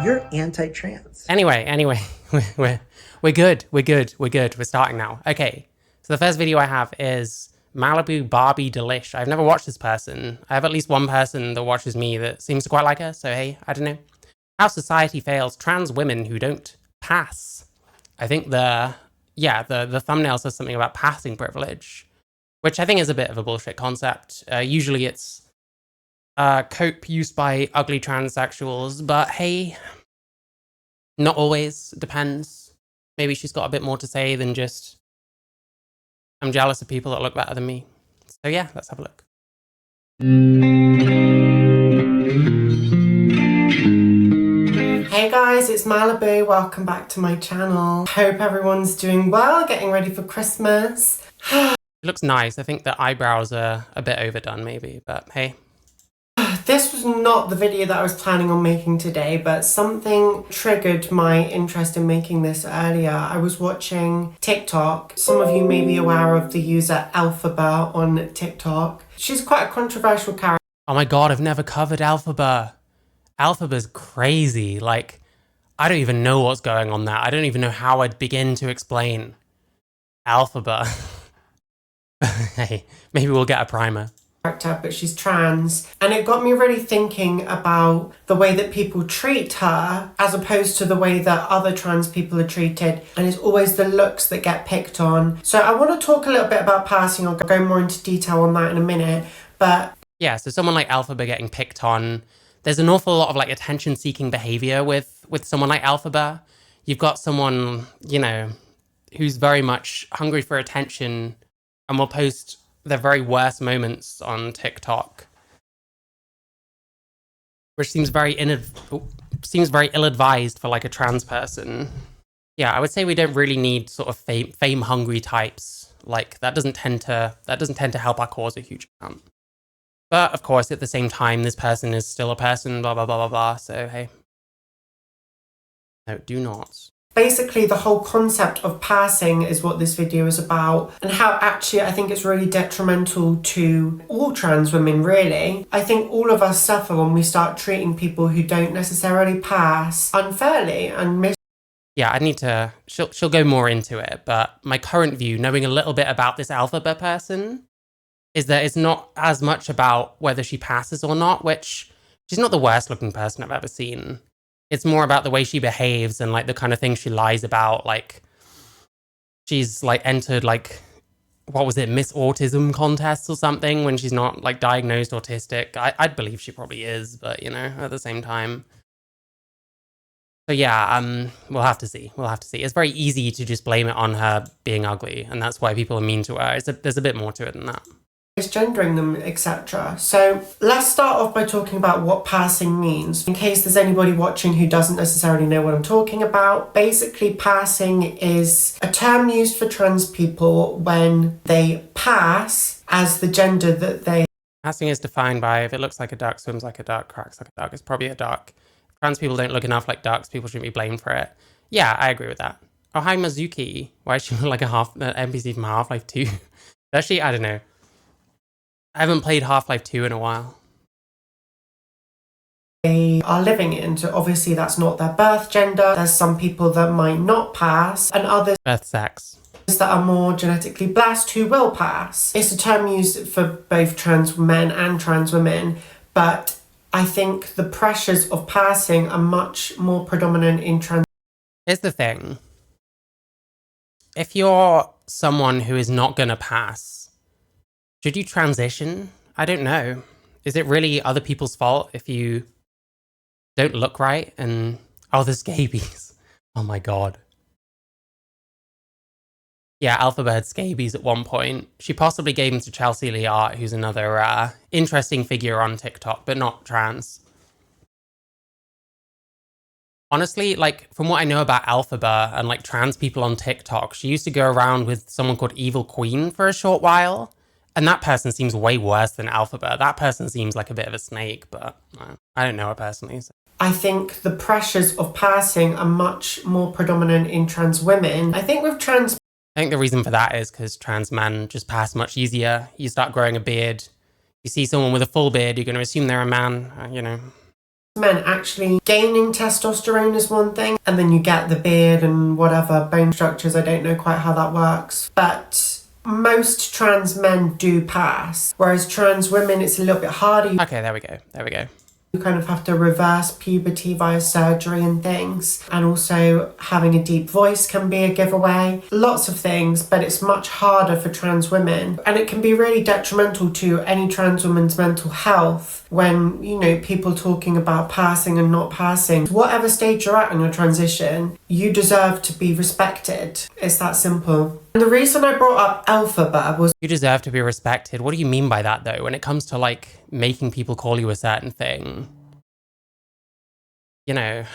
You're anti-trans. Anyway, we're good. We're starting now. Okay, so the first video I have is Malibu Barbie Delish. I've never watched this person. I have at least one person that watches me that seems to quite like her, so hey, I don't know. How society fails trans women who don't pass. I think the thumbnail says something about passing privilege, which I think is a bit of a bullshit concept. Usually it's cope used by ugly transsexuals, but hey, not always, depends. Maybe she's got a bit more to say than just, I'm jealous of people that look better than me. So yeah, let's have a look. Hey guys, it's Malibu. Welcome back to my channel. Hope everyone's doing well, getting ready for Christmas. It looks nice. I think the eyebrows are a bit overdone maybe, but hey. This was not the video that I was planning on making today, but something triggered my interest in making this earlier. I was watching TikTok. Some of you may be aware of the user Alphaba on TikTok. She's quite a controversial character. Oh my god, I've never covered Alphaba. Alphaba's crazy. Like, I don't even know what's going on there. I don't even know how I'd begin to explain Alphaba. Hey, maybe we'll get a primer. But she's trans, and it got me really thinking about the way that people treat her as opposed to the way that other trans people are treated, and it's always the looks that get picked on. So I want to talk a little bit about passing. I'll go more into detail on that in a minute, but yeah, so someone like Alphaba getting picked on, there's an awful lot of like attention-seeking behavior with someone like Alphaba. You've got someone, you know, who's very much hungry for attention and will post their very worst moments on TikTok, which seems very ill-advised for like a trans person. Yeah, I would say we don't really need sort of fame-hungry types. Like that doesn't tend to help our cause a huge amount. But of course, at the same time, this person is still a person. Blah blah blah blah blah. So hey, no, do not. Basically, the whole concept of passing is what this video is about, and how actually I think it's really detrimental to all trans women, really. I think all of us suffer when we start treating people who don't necessarily pass unfairly and Yeah, I need to, she'll go more into it, but my current view, knowing a little bit about this Alphaba person, is that it's not as much about whether she passes or not, which she's not the worst looking person I've ever seen. It's more about the way she behaves and like the kind of things she lies about. Like she's like entered like, what was it, Miss Autism contests or something when she's not like diagnosed autistic. I'd believe she probably is, but you know, at the same time. So yeah, we'll have to see. We'll have to see. It's very easy to just blame it on her being ugly, and that's why people are mean to her. There's a bit more to it than that. Misgendering them, etc. So let's start off by talking about what passing means. In case there's anybody watching who doesn't necessarily know what I'm talking about, basically passing is a term used for trans people when they pass as the gender that they... Passing is defined by if it looks like a duck, swims like a duck, cracks like a duck, it's probably a duck. If trans people don't look enough like ducks, people shouldn't be blamed for it. Yeah, I agree with that. Oh, hi Mizuki. Why is she like a NPC from Half-Life 2? Does she? I don't know. I haven't played Half-Life 2 in a while. They are living in, so obviously that's not their birth gender. There's some people that might not pass, and others birth sex that are more genetically blessed who will pass. It's a term used for both trans men and trans women, but I think the pressures of passing are much more predominant in trans. Here's the thing. If you're someone who is not gonna pass, should you transition? I don't know. Is it really other people's fault if you don't look right? And oh, the scabies. Oh my god. Yeah, Alphaba had scabies at one point. She possibly gave them to Chelsea Lee Art, who's another interesting figure on TikTok, but not trans. Honestly, like, from what I know about Alphaba and like trans people on TikTok, she used to go around with someone called Evil Queen for a short while. And that person seems way worse than Alphaba. That person seems like a bit of a snake, but I don't know her personally. So. I think the pressures of passing are much more predominant in trans women. I think with trans... I think the reason for that is because trans men just pass much easier. You start growing a beard. You see someone with a full beard, you're going to assume they're a man, you know. men actually gaining testosterone is one thing, and then you get the beard and whatever bone structures. I don't know quite how that works, but most trans men do pass, whereas trans women, it's a little bit harder. Okay, there we go. There we go. You kind of have to reverse puberty via surgery and things. And also having a deep voice can be a giveaway. Lots of things, but it's much harder for trans women. And it can be really detrimental to any trans woman's mental health when, you know, people talking about passing and not passing. Whatever stage you're at in your transition, you deserve to be respected. It's that simple. And the reason I brought up alphabet was... You deserve to be respected. What do you mean by that, though? When it comes to, like, making people call you a certain thing, you know,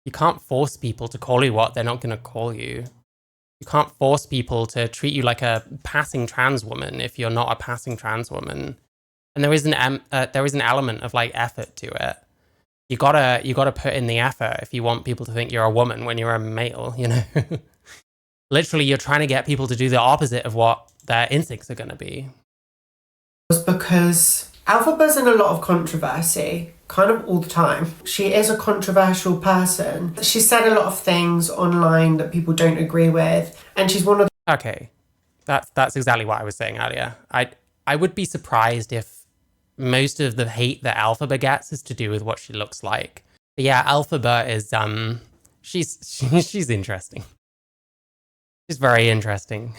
you can't force people to call you what they're not going to call you. You can't force people to treat you like a passing trans woman if you're not a passing trans woman. And there is an element of, like, effort to it. You gotta put in the effort if you want people to think you're a woman when you're a male, you know? Literally, you're trying to get people to do the opposite of what their instincts are going to be. Was because Alphaba's in a lot of controversy, kind of all the time. She is a controversial person. She said a lot of things online that people don't agree with, and she's one of the... Okay, that's exactly what I was saying earlier. I would be surprised if most of the hate that Alphaba gets is to do with what she looks like. But yeah, Alphaba is she's interesting. She's very interesting.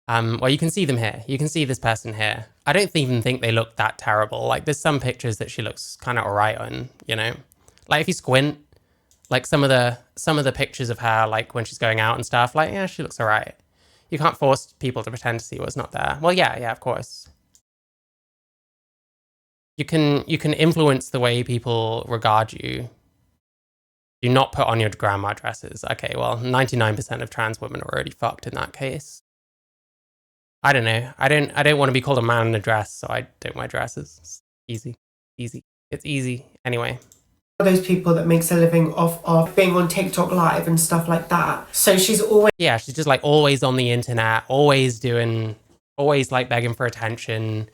Well, you can see them here. You can see this person here. I don't even think they look that terrible. Like, there's some pictures that she looks kind of alright on, you know? Like, if you squint, like, some of the pictures of her, like, when she's going out and stuff, like, yeah, she looks alright. You can't force people to pretend to see what's not there. Well, yeah, of course. You can influence the way people regard you. Do not put on your grandma dresses. Okay, well, 99% of trans women are already fucked in that case. I don't know. I don't want to be called a man in a dress, so I don't wear dresses. It's easy. It's easy. Anyway. Those people that makes a living off of being on TikTok live and stuff like that. So she's always... Yeah, she's just like always on the internet, always like begging for attention.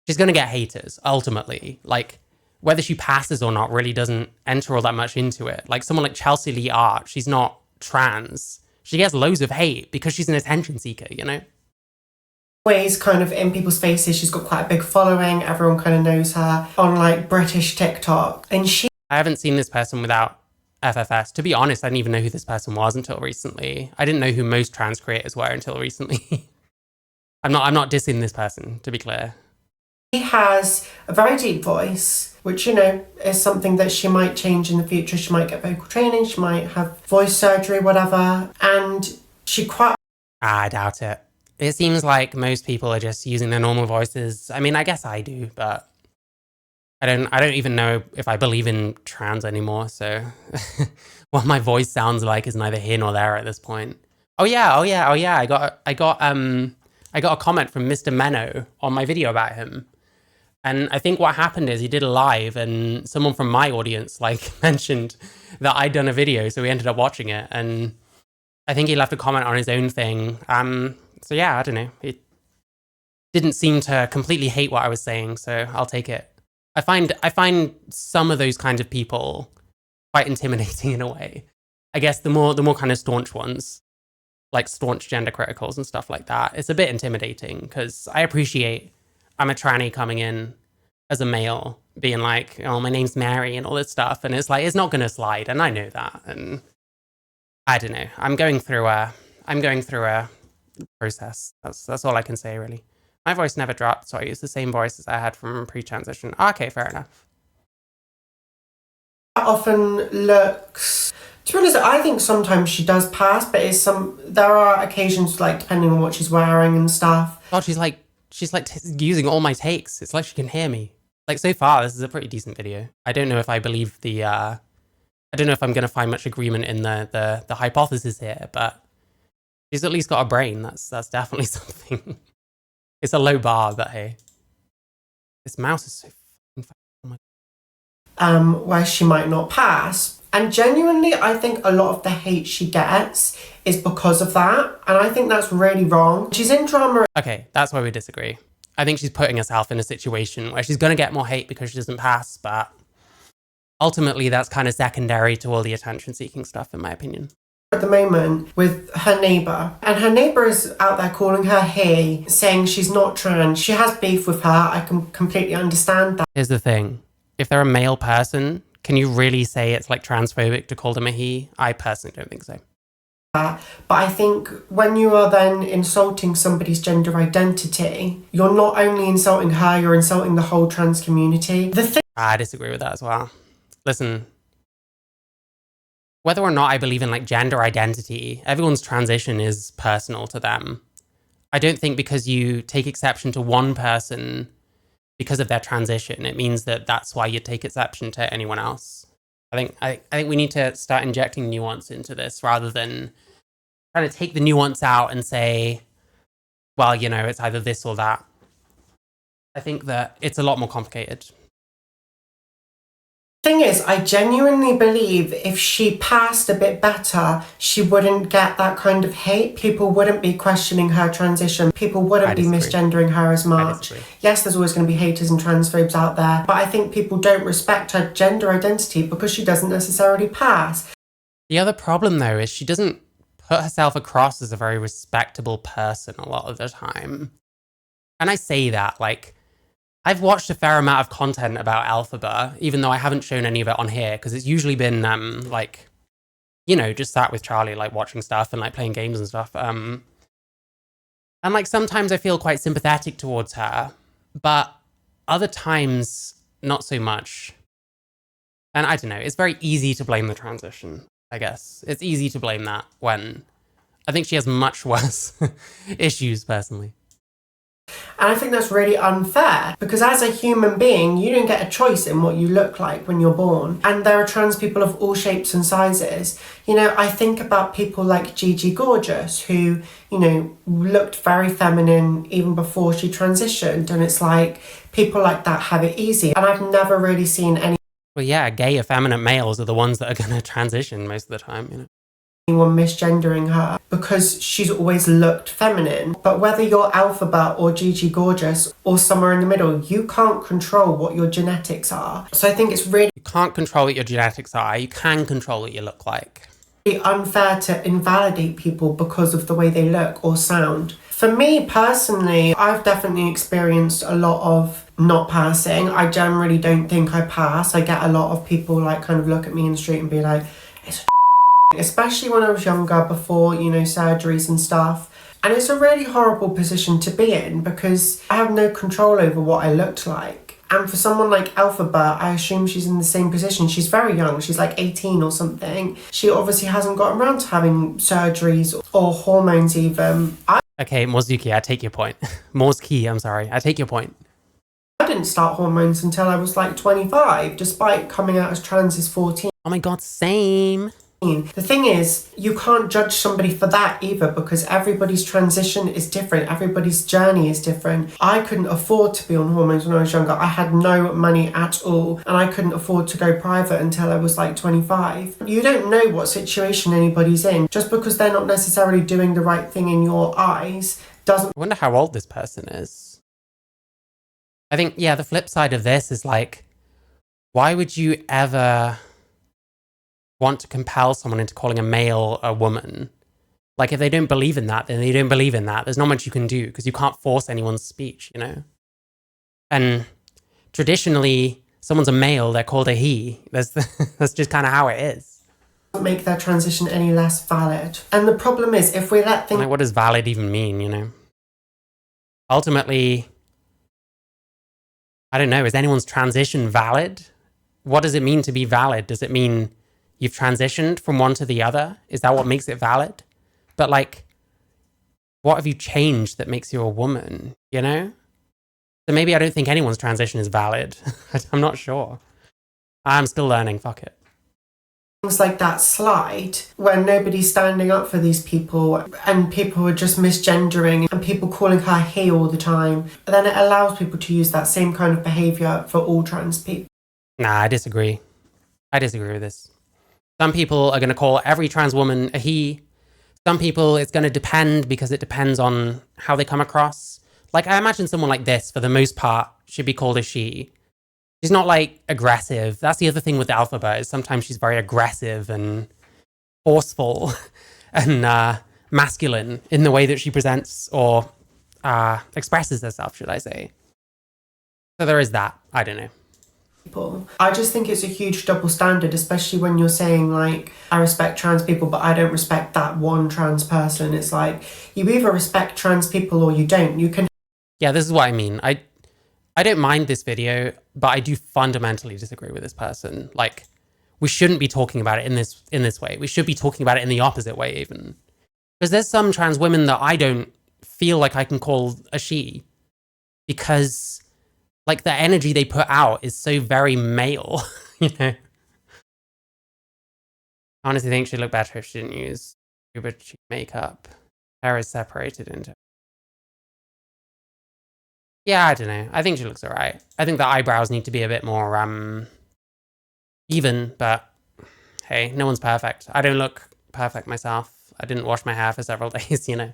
She's going to get haters, ultimately. Like, whether she passes or not really doesn't enter all that much into it. Like, someone like Chelsea Lee Art, she's not trans. She gets loads of hate because she's an attention seeker, you know? Always kind of in people's faces. She's got quite a big following. Everyone kind of knows her on, like, British TikTok. And I haven't seen this person without FFS. To be honest, I didn't even know who this person was until recently. I didn't know who most trans creators were until recently. I'm not dissing this person, to be clear. She has a very deep voice, which, you know, is something that she might change in the future. She might get vocal training, she might have voice surgery, whatever. And she quite... I doubt it. It seems like most people are just using their normal voices. I mean, I guess I do, but I don't even know if I believe in trans anymore, so what my voice sounds like is neither here nor there at this point. Oh yeah. I got a comment from Mr. Menno on my video about him. And I think what happened is he did a live and someone from my audience like mentioned that I'd done a video, so we ended up watching it. And I think he left a comment on his own thing. So yeah, I don't know. It didn't seem to completely hate what I was saying, so I'll take it. I find some of those kinds of people quite intimidating in a way. I guess the more kind of staunch ones, like staunch gender criticals and stuff like that, it's a bit intimidating because I appreciate I'm a tranny coming in as a male being like, oh, my name's Mary and all this stuff. And it's like, it's not going to slide. And I know that. And I don't know. I'm going through a process. That's all I can say, really. My voice never dropped, so I use the same voice as I had from pre-transition. Okay, fair enough. Often looks... To be honest, I think sometimes she does pass, but there are occasions, like, depending on what she's wearing and stuff. God, she's like using all my takes. It's like she can hear me. Like, so far, this is a pretty decent video. I don't know if I believe I don't know if I'm going to find much agreement in the hypothesis here, but she's at least got a brain. That's definitely something. It's a low bar, but hey. This mouse is so fucking fast. Oh my... Where she might not pass. And genuinely, I think a lot of the hate she gets is because of that. And I think that's really wrong. She's in drama. Okay, that's where we disagree. I think she's putting herself in a situation where she's going to get more hate because she doesn't pass, but ultimately that's kind of secondary to all the attention-seeking stuff, in my opinion. At the moment with her neighbour, and her neighbour is out there calling her he, saying she's not trans. She has beef with her. I can completely understand that. Here's the thing. If they're a male person, can you really say it's like transphobic to call them a he? I personally don't think so. But I think when you are then insulting somebody's gender identity, you're not only insulting her, you're insulting the whole trans community. I disagree with that as well. Listen, whether or not I believe in like gender identity, everyone's transition is personal to them. I don't think because you take exception to one person because of their transition, it means that that's why you take exception to anyone else. I think we need to start injecting nuance into this rather than trying to take the nuance out and say, well, you know, it's either this or that. I think that it's a lot more complicated. Thing is, I genuinely believe if she passed a bit better, she wouldn't get that kind of hate. People wouldn't be questioning her transition. People wouldn't be misgendering her as much. Yes, there's always going to be haters and transphobes out there, but I think people don't respect her gender identity because she doesn't necessarily pass. The other problem, though, is she doesn't put herself across as a very respectable person a lot of the time. And I say that, like, I've watched a fair amount of content about Alphaba, even though I haven't shown any of it on here, because it's usually been, like, you know, just sat with Charlie, like, watching stuff and, like, playing games and stuff. And, like, sometimes I feel quite sympathetic towards her, but other times, not so much. And I don't know, it's very easy to blame the transition, I guess. It's easy to blame that when I think she has much worse issues, personally. And I think that's really unfair because as a human being, you don't get a choice in what you look like when you're born. And there are trans people of all shapes and sizes. You know, I think about people like Gigi Gorgeous who, you know, looked very feminine even before she transitioned. And it's like people like that have it easy. And I've never really seen any. Well, yeah, gay, effeminate males are the ones that are going to transition most of the time, you know. Anyone misgendering her because she's always looked feminine. But whether you're Alphaba or Gigi Gorgeous or somewhere in the middle, you can't control what your genetics are. So I think it's really... You can't control what your genetics are. You can control what you look like. Unfair to invalidate people because of the way they look or sound. For me personally, I've definitely experienced a lot of not passing. I generally don't think I pass. I get a lot of people like kind of look at me in the street and be like, it's especially when I was younger before, you know, surgeries and stuff. And it's a really horrible position to be in because I have no control over what I looked like. And for someone like Alphaba, I assume she's in the same position. She's very young. She's like 18 or something. She obviously hasn't gotten around to having surgeries or hormones even. Okay, Mozuki, I take your point. Mozuki, I'm sorry. I take your point. I didn't start hormones until I was like 25, despite coming out as trans as 14. Oh my god, same. The thing is, you can't judge somebody for that either because everybody's transition is different. Everybody's journey is different. I couldn't afford to be on hormones when I was younger. I had no money at all and I couldn't afford to go private until I was like 25. You don't know what situation anybody's in. Just because they're not necessarily doing the right thing in your eyes doesn't... I wonder how old this person is. I think, yeah, the flip side of this is like, why would you ever want to compel someone into calling a male a woman? Like, if they don't believe in that, then they don't believe in that. There's not much you can do because you can't force anyone's speech, you know? And traditionally, someone's a male, they're called a he. That's just kind of how it is. Make their transition any less valid. And the problem is, if we let things... Like, what does valid even mean, you know? Ultimately, I don't know, is anyone's transition valid? What does it mean to be valid? Does it mean you've transitioned from one to the other? Is that what makes it valid? But like, what have you changed that makes you a woman, you know? So maybe I don't think anyone's transition is valid. I'm not sure. I'm still learning, fuck it. Things like that slide when nobody's standing up for these people and people are just misgendering and people calling her he all the time, then it allows people to use that same kind of behaviour for all trans people. Nah, I disagree. I disagree with this. Some people are going to call every trans woman a he. Some people, it's going to depend because it depends on how they come across. Like, I imagine someone like this, for the most part, should be called a she. She's not like aggressive. That's the other thing with the alphabet is sometimes she's very aggressive and forceful and masculine in the way that she presents or expresses herself, should I say. So there is that. I don't know. People. I just think it's a huge double standard, especially when you're saying like, I respect trans people, but I don't respect that one trans person. It's like, you either respect trans people or you don't. You can... Yeah, this is what I mean. I don't mind this video, but I do fundamentally disagree with this person. Like, we shouldn't be talking about it in this way. We should be talking about it in the opposite way even. Because there's some trans women that I don't feel like I can call a she. Because, like, the energy they put out is so very male, you know? I honestly think she'd look better if she didn't use uber cheap makeup. Hair is separated into... Yeah, I don't know. I think she looks alright. I think the eyebrows need to be a bit more, even, but hey, no one's perfect. I don't look perfect myself. I didn't wash my hair for several days, you know.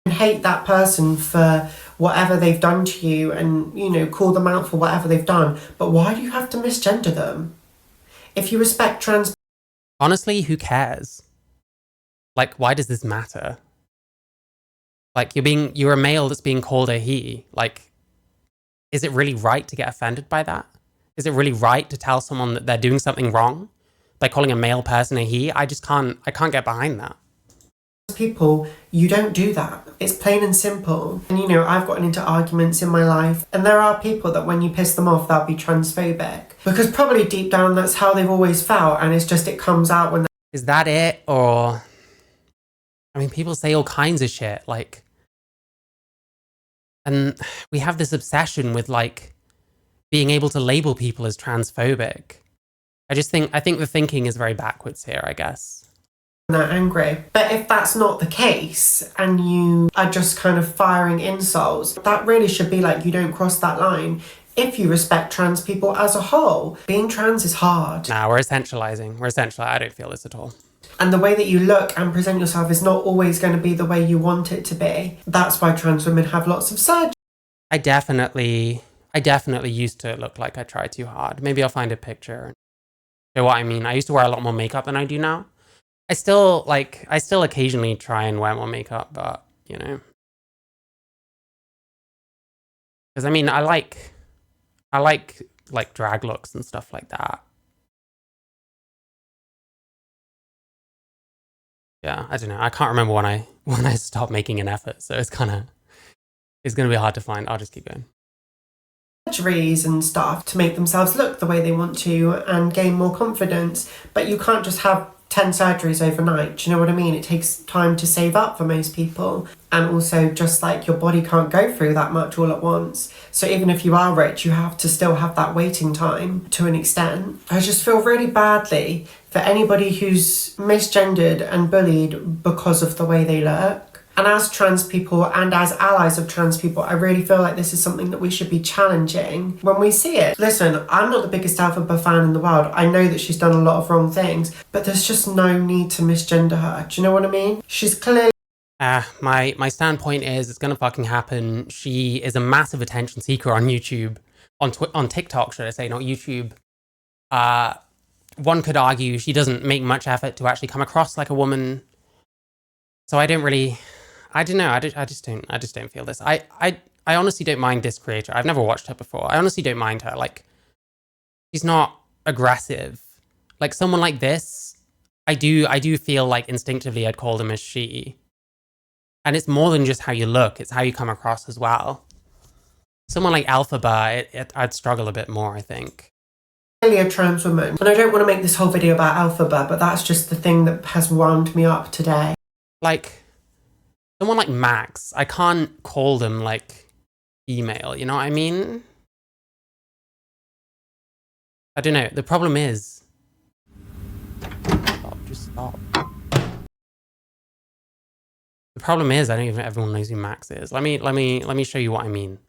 Hate that person for whatever they've done to you and, you know, call them out for whatever they've done. But why do you have to misgender them? If you respect trans... Honestly, who cares? Like, why does this matter? Like, you're a male that's being called a he. Like, is it really right to get offended by that? Is it really right to tell someone that they're doing something wrong by calling a male person a he? I can't get behind that. People, you don't do that. It's plain and simple. And you know, I've gotten into arguments in my life, and there are people that when you piss them off, they'll be transphobic. Because probably deep down, that's how they've always felt, and it's just it comes out when... Is that it? Or... I mean, people say all kinds of shit, like... And we have this obsession with, like, being able to label people as transphobic. I think the thinking is very backwards here, I guess. They're angry. But if that's not the case, and you are just kind of firing insults, that really should be like, you don't cross that line. If you respect trans people as a whole, being trans is hard. Nah, we're essentializing. I don't feel this at all. And the way that you look and present yourself is not always going to be the way you want it to be. That's why trans women have lots of surgery. I definitely used to look like I tried too hard. Maybe I'll find a picture and show what I mean. I used to wear a lot more makeup than I do now. I still occasionally try and wear more makeup, but, you know. Because, I mean, I like drag looks and stuff like that. Yeah, I don't know. I can't remember when I stopped making an effort, so it's gonna be hard to find. I'll just keep going. Surgeries and stuff to make themselves look the way they want to and gain more confidence, but you can't just have 10 surgeries overnight. Do you know what I mean? It takes time to save up for most people, and also just like your body can't go through that much all at once. So even if you are rich, you have to still have that waiting time to an extent. I just feel really badly for anybody who's misgendered and bullied because of the way they look. And as trans people and as allies of trans people, I really feel like this is something that we should be challenging when we see it. Listen, I'm not the biggest Alphaba fan in the world. I know that she's done a lot of wrong things, but there's just no need to misgender her. Do you know what I mean? She's clearly... My standpoint is it's gonna fucking happen. She is a massive attention seeker on YouTube, on TikTok, should I say, not YouTube. One could argue she doesn't make much effort to actually come across like a woman. So I don't know. I just don't feel this. I honestly don't mind this creator. I've never watched her before. I honestly don't mind her. Like, she's not aggressive. Like someone like this, I do feel like instinctively I'd call them as she. And it's more than just how you look, it's how you come across as well. Someone like Alphaba, I'd struggle a bit more, I think. A trans woman. And I don't want to make this whole video about Alphaba, but that's just the thing that has wound me up today. Like, someone like Max, I can't call them, like, female, you know what I mean? I don't know, the problem is... Just stop. The problem is, I don't even everyone knows who Max is. Let me show you what I mean.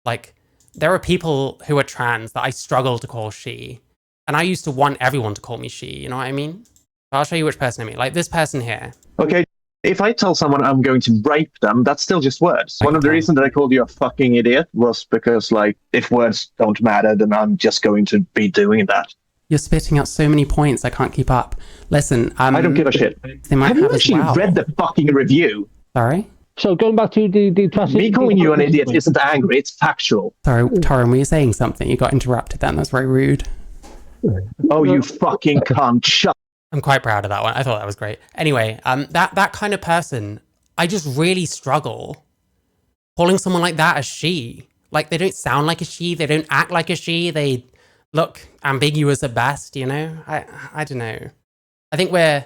Like, there are people who are trans that I struggle to call she, and I used to want everyone to call me she, you know what I mean? I'll show you which person I mean. Like, this person here. Okay. If I tell someone I'm going to rape them, that's still just words. One of the Okay. reasons that I called you a fucking idiot was because, like, if words don't matter, then I'm just going to be doing that. You're spitting out so many points, I can't keep up. Listen, I don't give a shit. they might Have you have as actually well. read the fucking review? Sorry? So going back to the transition. Me calling you an idiot isn't angry, it's factual. Sorry, Torrin, were you saying something? You got interrupted then. That's very rude. Oh, you fucking cunt. Shut. I'm quite proud of that one. I thought that was great. Anyway, that kind of person, I just really struggle calling someone like that a she. Like, they don't sound like a she, they don't act like a she, they look ambiguous at best, you know? I don't know. I think we're...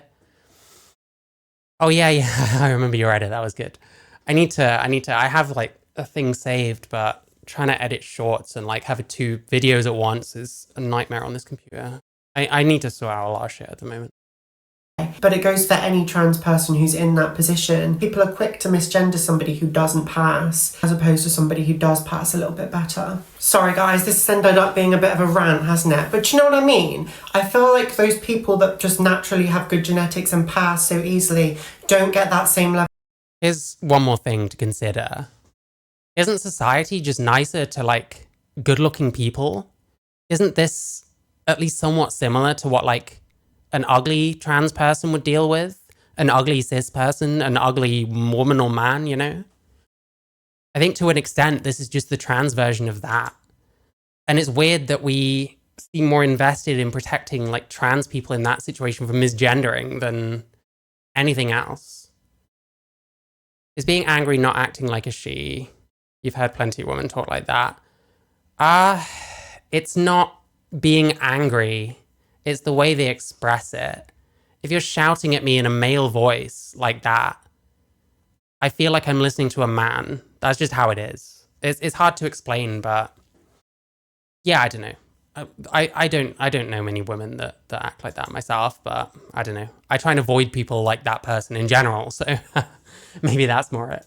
Oh, yeah, I remember your edit. That was good. I have, like, a thing saved, but trying to edit shorts and, like, have 2 videos at once is a nightmare on this computer. I need to sort out a lot of shit at the moment. But it goes for any trans person who's in that position. People are quick to misgender somebody who doesn't pass, as opposed to somebody who does pass a little bit better. Sorry guys, this has ended up being a bit of a rant, hasn't it? But you know what I mean? I feel like those people that just naturally have good genetics and pass so easily don't get that same level. Here's one more thing to consider. Isn't society just nicer to, like, good-looking people? Isn't this at least somewhat similar to what, like, an ugly trans person would deal with? An ugly cis person? An ugly woman or man, you know? I think to an extent, this is just the trans version of that. And it's weird that we seem more invested in protecting, like, trans people in that situation from misgendering than anything else. Is being angry not acting like a she? You've heard plenty of women talk like that. It's not being angry. It's the way they express it. If you're shouting at me in a male voice like that, I feel like I'm listening to a man. That's just how it is. It's hard to explain, but yeah, I don't know. I don't know many women that act like that myself, but I don't know. I try and avoid people like that person in general, so maybe that's more it.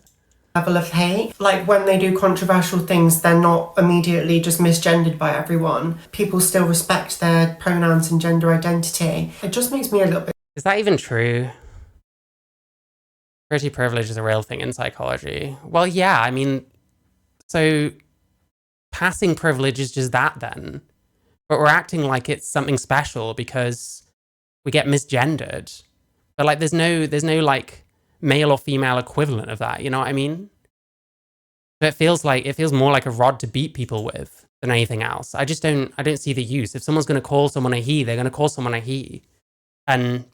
Level of hate. Like when they do controversial things, they're not immediately just misgendered by everyone. People still respect their pronouns and gender identity. It just makes me a little bit... Is that even true? Pretty privilege is a real thing in psychology. Well, yeah, I mean, so passing privilege is just that then. But we're acting like it's something special because we get misgendered. But like there's no like male or female equivalent of that, you know what I mean? But it feels more like a rod to beat people with than anything else. I don't see the use. If someone's gonna call someone a he, they're gonna call someone a he. And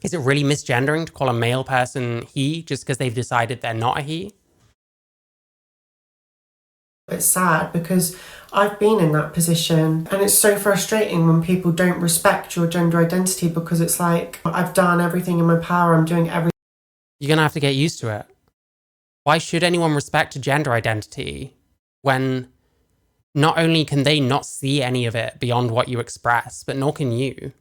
is it really misgendering to call a male person he just because they've decided they're not a he? It's sad because I've been in that position and it's so frustrating when people don't respect your gender identity because it's like, I've done everything in my power, I'm doing everything. You're gonna have to get used to it. Why should anyone respect a gender identity when not only can they not see any of it beyond what you express, but nor can you?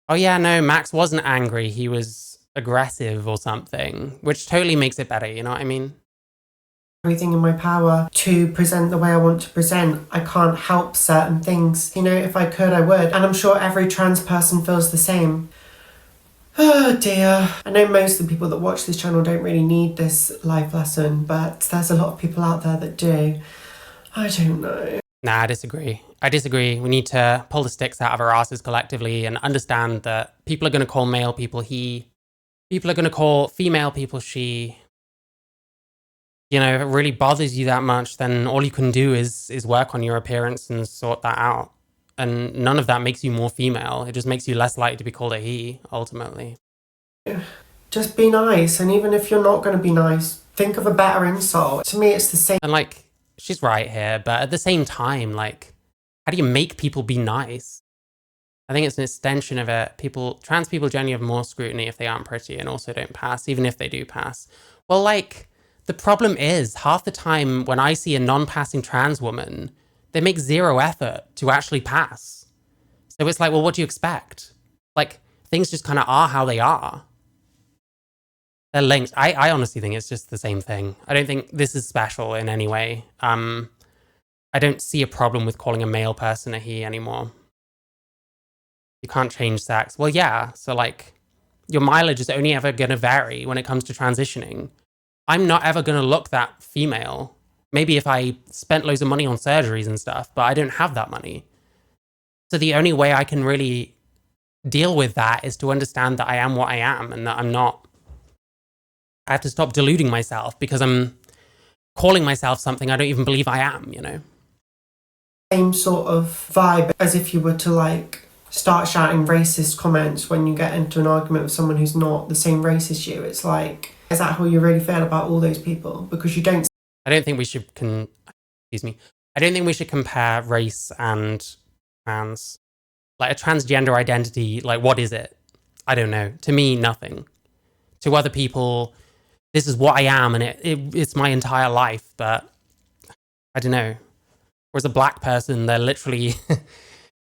Oh yeah, no, Max wasn't angry, he was aggressive or something, which totally makes it better, you know what I mean? Everything in my power to present the way I want to present. I can't help certain things. You know, if I could, I would. And I'm sure every trans person feels the same. Oh dear. I know most of the people that watch this channel don't really need this life lesson, but there's a lot of people out there that do. I don't know. Nah, I disagree. We need to pull the sticks out of our asses collectively and understand that people are going to call male people he. People are going to call female people she. You know, if it really bothers you that much, then all you can do is work on your appearance and sort that out. And none of that makes you more female. It just makes you less likely to be called a he, ultimately. Just be nice. And even if you're not going to be nice, think of a better insult. To me, it's the same. And like, she's right here, but at the same time, like, how do you make people be nice? I think it's an extension of it. Trans people generally have more scrutiny if they aren't pretty and also don't pass, even if they do pass. Well, like, the problem is, half the time when I see a non-passing trans woman, they make zero effort to actually pass. So it's like, well, what do you expect? Like, things just kind of are how they are. They're linked. I honestly think it's just the same thing. I don't think this is special in any way. I don't see a problem with calling a male person a he anymore. You can't change sex. Well, yeah. So like, your mileage is only ever going to vary when it comes to transitioning. I'm not ever going to look that female. Maybe if I spent loads of money on surgeries and stuff, but I don't have that money. So the only way I can really deal with that is to understand that I am what I am and that I'm not. I have to stop deluding myself because I'm calling myself something I don't even believe I am, you know? Same sort of vibe as if you were to like start shouting racist comments when you get into an argument with someone who's not the same race as you. It's like, is that how you really feel about all those people? Because you don't. I don't think we should I don't think we should compare race and trans. Like a transgender identity, like what is it? I don't know. To me, nothing. To other people, this is what I am and it's my entire life, but I don't know. Whereas a black person, they're literally,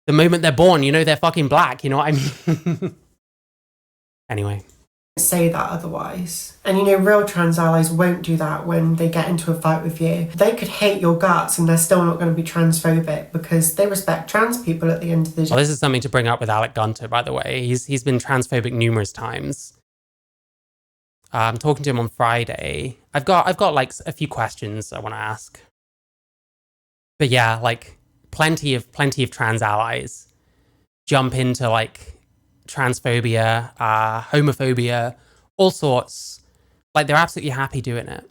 the moment they're born, you know, they're fucking black, you know what I mean? Anyway. Say that otherwise. And you know, real trans allies won't do that when they get into a fight with you. They could hate your guts and they're still not going to be transphobic because they respect trans people at the end of the day. Well, this is something to bring up with Alec Gunter, by the way. He's been transphobic numerous times. I'm talking to him on Friday. I've got like a few questions I want to ask. But yeah, like plenty of trans allies jump into like transphobia, homophobia, all sorts. Like they're absolutely happy doing it.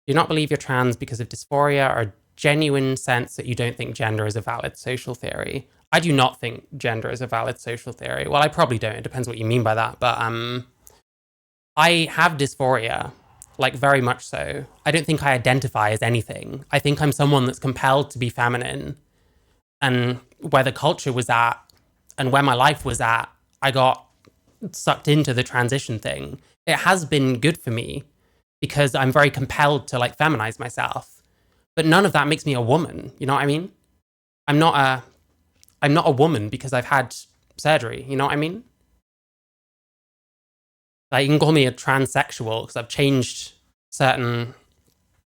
Do not believe you're trans because of dysphoria or a genuine sense that you don't think gender is a valid social theory. I do not think gender is a valid social theory. Well, I probably don't. It depends what you mean by that. But I have dysphoria, like very much so. I don't think I identify as anything. I think I'm someone that's compelled to be feminine. And where the culture was at and where my life was at, I got sucked into the transition thing. It has been good for me because I'm very compelled to like feminize myself. But none of that makes me a woman. You know what I mean? I'm not a woman because I've had surgery. You know what I mean? Like you can call me a transsexual because I've changed certain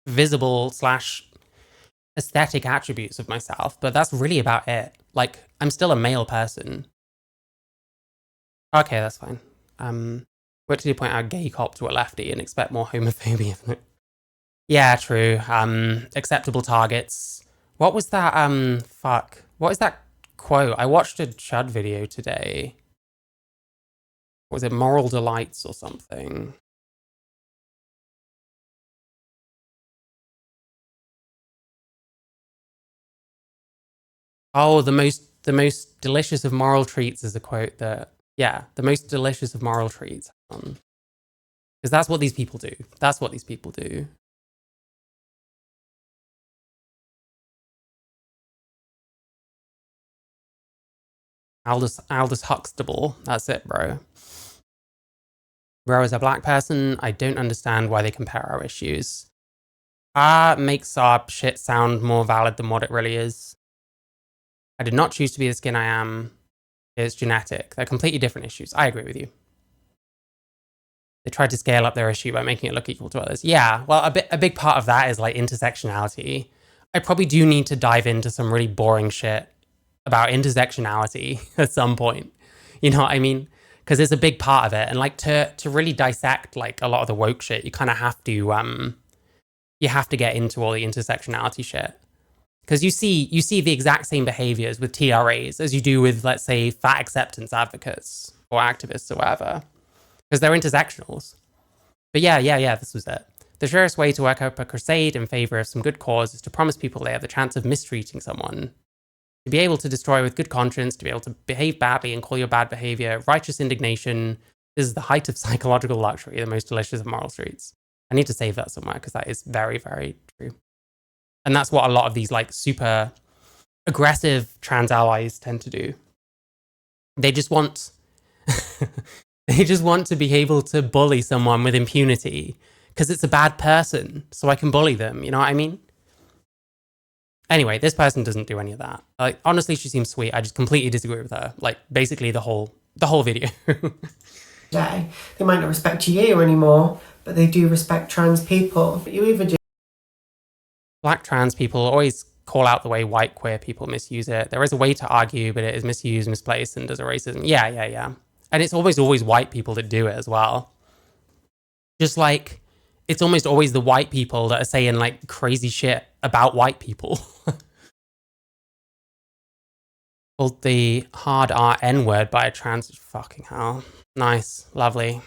visible / aesthetic attributes of myself, but that's really about it. Like I'm still a male person. Okay, that's fine. What did you point out? Gay cop to a lefty and expect more homophobia? Yeah, true. Acceptable targets. What was that? Fuck. What is that quote? I watched a Chud video today. Was it Moral Delights or something? Oh, the most delicious of moral treats is a quote that, yeah, the most delicious of moral treats. Because that's what these people do. That's what these people do. Aldous Huxtable. That's it, bro. Bro, as a black person, I don't understand why they compare our issues. Makes our shit sound more valid than what it really is. I did not choose to be the skin I am. It's genetic. They're completely different issues. I agree with you. They tried to scale up their issue by making it look equal to others. Yeah, well, a big part of that is like intersectionality. I probably do need to dive into some really boring shit about intersectionality at some point. You know what I mean? Because it's a big part of it. And like to really dissect like a lot of the woke shit, you kind of have to get into all the intersectionality shit. Because you see the exact same behaviors with TRAs as you do with, let's say, fat acceptance advocates or activists or whatever. Because they're intersectionals. But yeah, this was it. The surest way to work up a crusade in favor of some good cause is to promise people they have the chance of mistreating someone. To be able to destroy with good conscience, to be able to behave badly and call your bad behavior righteous indignation. This is the height of psychological luxury, the most delicious of moral treats. I need to save that somewhere because that is very, very true. And that's what a lot of these like super aggressive trans allies tend to do. They just want to be able to bully someone with impunity because it's a bad person, so I can bully them. You know what I mean? Anyway, this person doesn't do any of that. Like, honestly, she seems sweet. I just completely disagree with her. Like, basically the whole video. They might not respect you anymore, but they do respect trans people. You either do. Black trans people always call out the way white queer people misuse it. There is a way to argue, but it is misused, misplaced, and does a racism. Yeah. And it's almost always white people that do it as well. Just like, it's almost always the white people that are saying like crazy shit about white people. Called the hard R N word by a trans, fucking hell. Nice, lovely.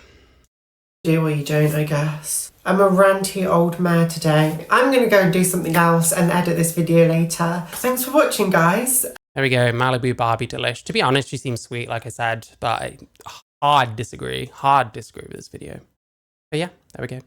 Do or you don't, I guess. I'm a ranty old mare today. I'm gonna go and do something else and edit this video later. Thanks for watching, guys. There we go, Malibu Barbie Delish. To be honest, she seems sweet, like I said, but I hard disagree with this video. But yeah, there we go.